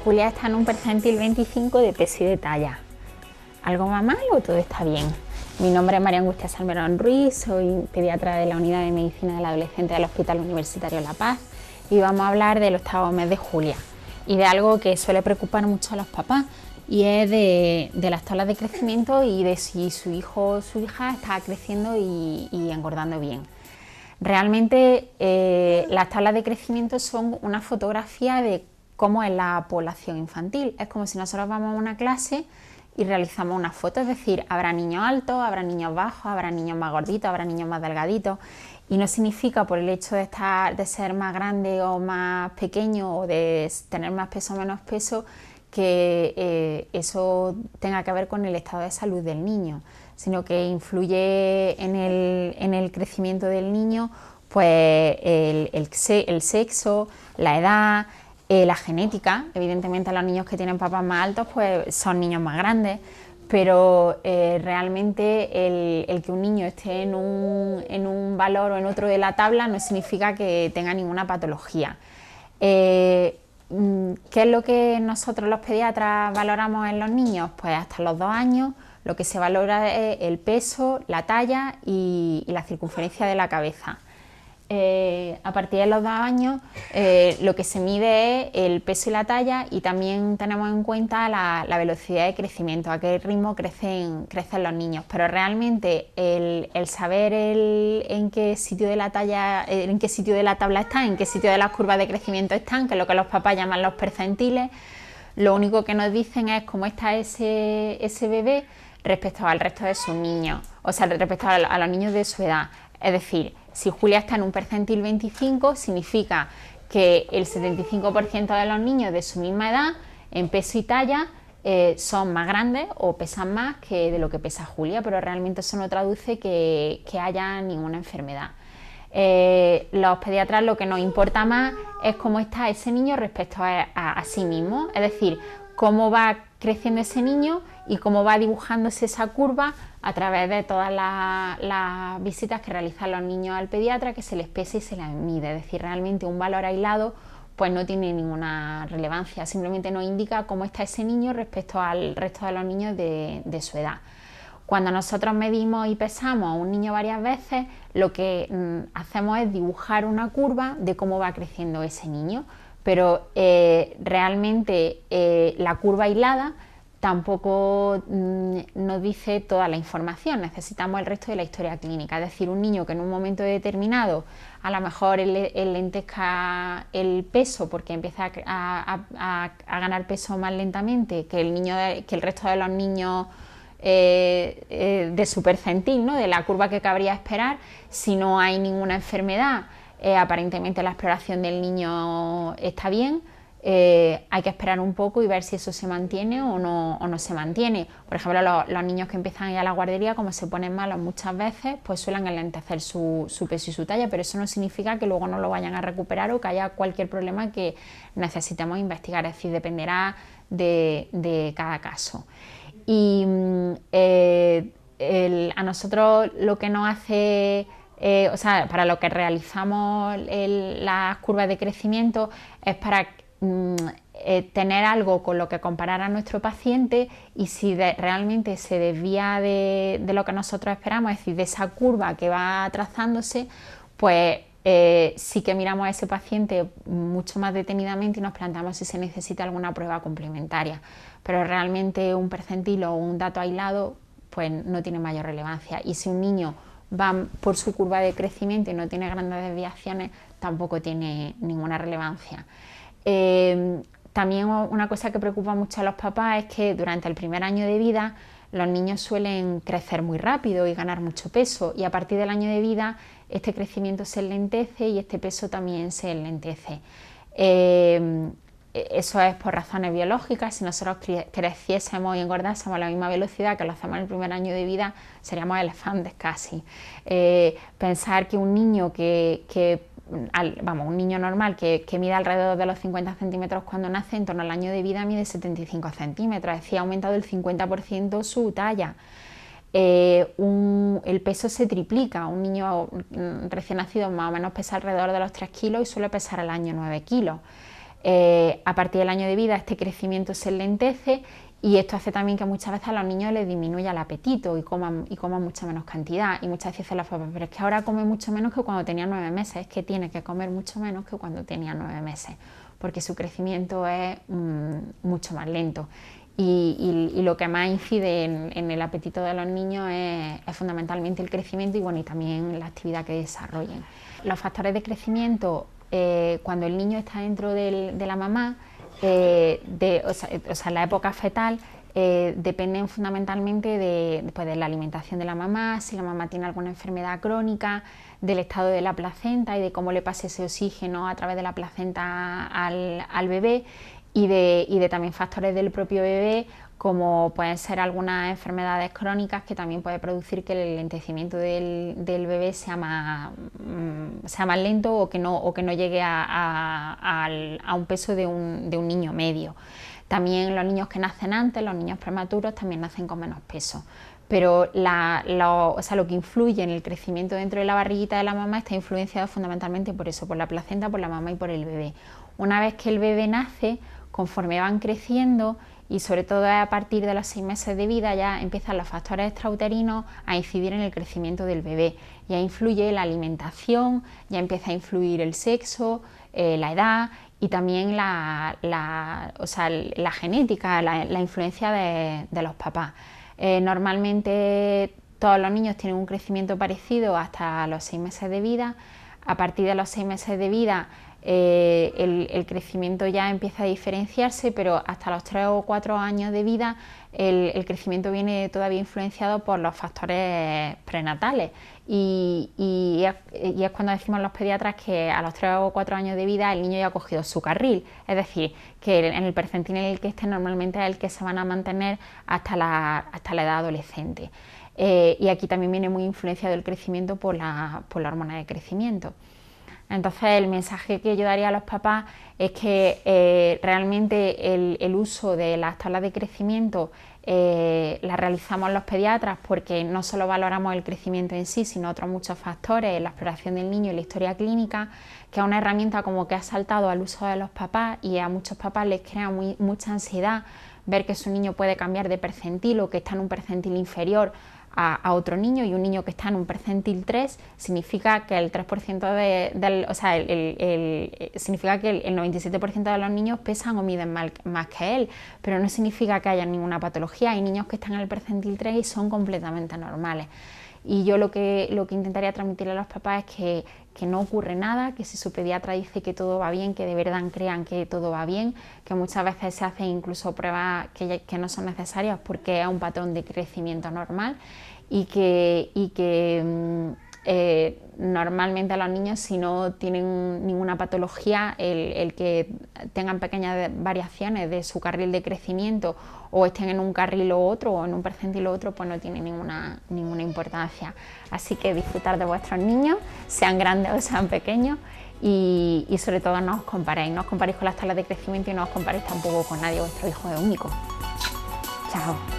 Julia está en un percentil 25 de peso y de talla. ¿Algo va mal o todo está bien? Mi nombre es María Angustia Salmerón Ruiz, soy pediatra de la Unidad de Medicina del Adolescente del Hospital Universitario La Paz y vamos a hablar del octavo mes de Julia y de algo que suele preocupar mucho a los papás, y es de las tablas de crecimiento y de si su hijo o su hija está creciendo y engordando bien. Realmente las tablas de crecimiento son una fotografía de cómo es la población infantil. Es como si nosotros vamos a una clase y realizamos una foto, es decir, habrá niños altos, habrá niños bajos, habrá niños más gorditos, habrá niños más delgaditos, y no significa por el hecho de ser más grande o más pequeño o de tener más peso o menos peso que eso tenga que ver con el estado de salud del niño, sino que influye en el crecimiento del niño pues el sexo, la edad, la genética. Evidentemente los niños que tienen papás más altos pues son niños más grandes, pero realmente el que un niño esté en un valor o en otro de la tabla no significa que tenga ninguna patología. ¿Qué es lo que nosotros los pediatras valoramos en los niños? Pues hasta los 2 años lo que se valora es el peso, la talla y la circunferencia de la cabeza. A partir de los 2 años lo que se mide es el peso y la talla, y también tenemos en cuenta la velocidad de crecimiento, a qué ritmo crecen los niños, pero realmente el saber en qué sitio de la tabla están, en qué sitio de las curvas de crecimiento están, que es lo que los papás llaman los percentiles, lo único que nos dicen es cómo está ese bebé respecto al resto de sus niños, o sea, respecto a los niños de su edad. Es decir, si Julia está en un percentil 25, significa que el 75% de los niños de su misma edad, en peso y talla, son más grandes o pesan más que de lo que pesa Julia, pero realmente eso no traduce que haya ninguna enfermedad. Los pediatras lo que nos importa más es cómo está ese niño respecto a sí mismo, es decir, cómo va creciendo ese niño y cómo va dibujándose esa curva a través de todas las visitas que realizan los niños al pediatra, que se les pesa y se les mide. Es decir, realmente un valor aislado pues no tiene ninguna relevancia, simplemente nos indica cómo está ese niño respecto al resto de los niños de su edad. Cuando nosotros medimos y pesamos a un niño varias veces, lo que hacemos es dibujar una curva de cómo va creciendo ese niño, pero realmente la curva aislada tampoco nos dice toda la información, necesitamos el resto de la historia clínica. Es decir, un niño que en un momento determinado a lo mejor él lentezca el peso porque empieza a ganar peso más lentamente que el resto de los niños de su percentil, ¿no? De la curva que cabría esperar, si no hay ninguna enfermedad, aparentemente la exploración del niño está bien. Hay que esperar un poco y ver si eso se mantiene o no se mantiene. Por ejemplo, los niños que empiezan a ir a la guardería, como se ponen malos muchas veces, pues suelen enlentecer su peso y su talla, pero eso no significa que luego no lo vayan a recuperar o que haya cualquier problema que necesitemos investigar. Es decir, dependerá de cada caso. Y a nosotros lo que nos hace, o sea, para lo que realizamos las curvas de crecimiento es para tener algo con lo que comparar a nuestro paciente, y si realmente se desvía de lo que nosotros esperamos, es decir, de esa curva que va trazándose, pues sí que miramos a ese paciente mucho más detenidamente y nos planteamos si se necesita alguna prueba complementaria, pero realmente un percentil o un dato aislado pues no tiene mayor relevancia, y si un niño va por su curva de crecimiento y no tiene grandes desviaciones, tampoco tiene ninguna relevancia. También una cosa que preocupa mucho a los papás es que durante el primer año de vida los niños suelen crecer muy rápido y ganar mucho peso, y a partir del año de vida este crecimiento se enlentece y este peso también se enlentece. Eso es por razones biológicas. Si nosotros creciésemos y engordásemos a la misma velocidad que lo hacemos en el primer año de vida, seríamos elefantes casi. Pensar que un niño un niño normal que mide alrededor de los 50 centímetros cuando nace, en torno al año de vida mide 75 centímetros, es decir, ha aumentado el 50% su talla. El peso se triplica. Un niño recién nacido más o menos pesa alrededor de los 3 kilos y suele pesar al año 9 kilos. A partir del año de vida este crecimiento se enlentece y esto hace también que muchas veces a los niños les disminuya el apetito y coman mucha menos cantidad, y muchas veces las papás, pero es que ahora come mucho menos que cuando tenía 9 meses, es que tiene que comer mucho menos que cuando tenía 9 meses, porque su crecimiento es mucho más lento. Y lo que más incide en el apetito de los niños es fundamentalmente el crecimiento y también la actividad que desarrollen. Los factores de crecimiento, cuando el niño está dentro de la mamá, en la época fetal, dependen fundamentalmente de la alimentación de la mamá, si la mamá tiene alguna enfermedad crónica, del estado de la placenta y de cómo le pase ese oxígeno a través de la placenta al bebé, y de también factores del propio bebé, como pueden ser algunas enfermedades crónicas que también puede producir que el enlentecimiento del bebé sea más lento o que no llegue a un peso de un niño medio. También los niños que nacen antes, los niños prematuros, también nacen con menos peso. Pero lo que influye en el crecimiento dentro de la barriguita de la mamá está influenciado fundamentalmente por eso, por la placenta, por la mamá y por el bebé. Una vez que el bebé nace, conforme van creciendo, y sobre todo a partir de los 6 meses de vida, ya empiezan los factores extrauterinos a incidir en el crecimiento del bebé. Ya influye la alimentación, ya empieza a influir el sexo, la edad y también la genética, la influencia de los papás. Normalmente todos los niños tienen un crecimiento parecido hasta los 6 meses de vida. A partir de los 6 meses de vida el crecimiento ya empieza a diferenciarse, pero hasta los 3 o 4 años de vida el crecimiento viene todavía influenciado por los factores prenatales, y es cuando decimos los pediatras que a los 3 o 4 años de vida el niño ya ha cogido su carril, es decir, que en el percentil en el que esté normalmente es el que se van a mantener hasta la edad adolescente. Y aquí también viene muy influenciado el crecimiento por la hormona de crecimiento. Entonces el mensaje que yo daría a los papás es que realmente el uso de las tablas de crecimiento las realizamos los pediatras porque no solo valoramos el crecimiento en sí, sino otros muchos factores, la exploración del niño y la historia clínica, que es una herramienta como que ha saltado al uso de los papás, y a muchos papás les crea mucha ansiedad ver que su niño puede cambiar de percentil o que está en un percentil inferior a otro niño, y un niño que está en un percentil 3 significa que el 3% significa que el 97% de los niños pesan o miden más que él, pero no significa que haya ninguna patología. Hay niños que están en el percentil 3 y son completamente normales. Y yo lo que intentaría transmitirle a los papás es que no ocurre nada, que si su pediatra dice que todo va bien, que de verdad crean que todo va bien, que muchas veces se hacen incluso pruebas que no son necesarias porque es un patrón de crecimiento normal, y que normalmente a los niños, si no tienen ninguna patología, el que tengan pequeñas variaciones de su carril de crecimiento o estén en un carril u otro o en un percentil u otro, pues no tiene ninguna importancia. Así que disfrutar de vuestros niños, sean grandes o sean pequeños, y sobre todo no os comparéis con las tablas de crecimiento y no os comparéis tampoco con nadie. Vuestro hijo es único. Chao.